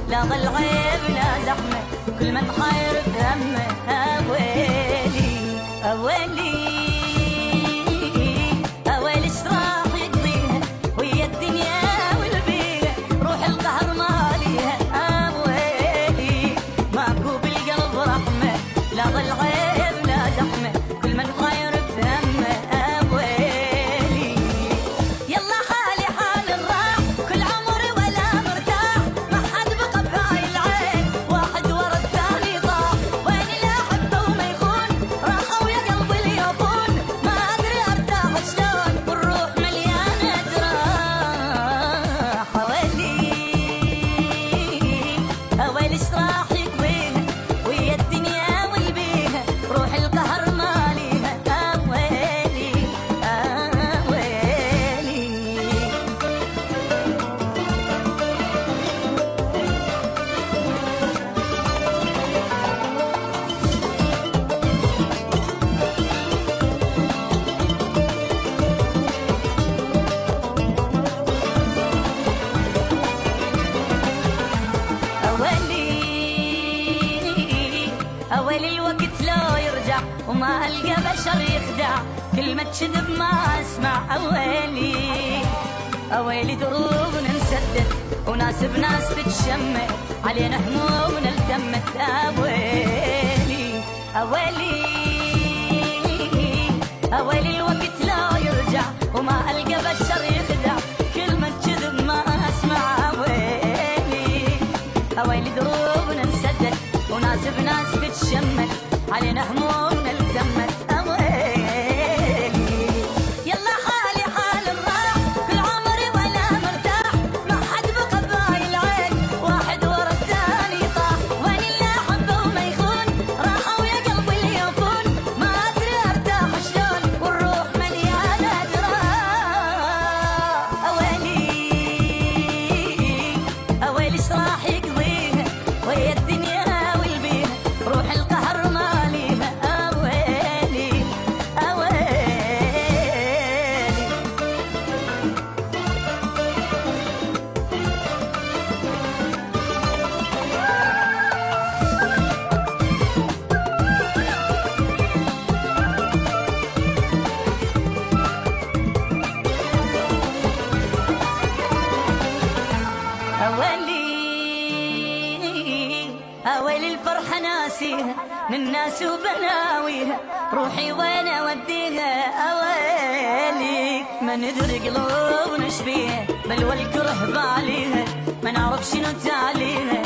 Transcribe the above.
لا ظل غيب لا زحمة، كل من خير في همه. أويلي أويلي أويلي ايش راح يقضيها ويا الدنيا والبيها، روح القهر ماليها. أويلي ماكو بالقلب رحمة، لا ظل غيب لا زحمة، كل من خير في همه. أويلي يلا حالي حال الراح، كل عمري ولا مرتاح، ما حد بقى بهاي العين، واحد ورا الثاني طاح، وين لا احبه وما يخون، راحوا يا قلبي اليابون، ما ادري ارتاح شلون، والروح مليانه جراح. ويلي ويلي ايش راح يقضيها ويا الدنيا والبيها، روح القهر ماليها. ويلي ويلي أولي الوقت لو يرجع وما ألقى بشر يخدع، كلمة كذب ما أسمع. أويلي أويلي دروبنا انسدت وناس بناس تتشمت، علينا همومنا التمت. أويلي أويلي أويلي الوقت لو يرجع وما ألقى بشر يخدع، كلمة كذب ما أسمع. أويلي أويلي دروبنا انسدت وناس بناس تتشمت، علينا همومنا التمت. أويلي يلا حالي حال الراح، كل عمري ولا مرتاح، ما حد بقى بهاي العين، واحد ورا الثاني طاح، وين اللي احبه وما يخون، راحوا يا قلبي اليابون، ما ادري ارتاح شلون، والروح مليانه جراح. أويلي أويلي ايش راح يقضيها ويا الدنيا والبيها، روح القهر ماليها. أويلي أويلي أويلي الفرحة ناسيها من ناس وبناويها، روحي وين أوديها. أويلي ما ندري قلوبنا ايش بيها، بل والكره باليها، ما نعرف شنو تاليها.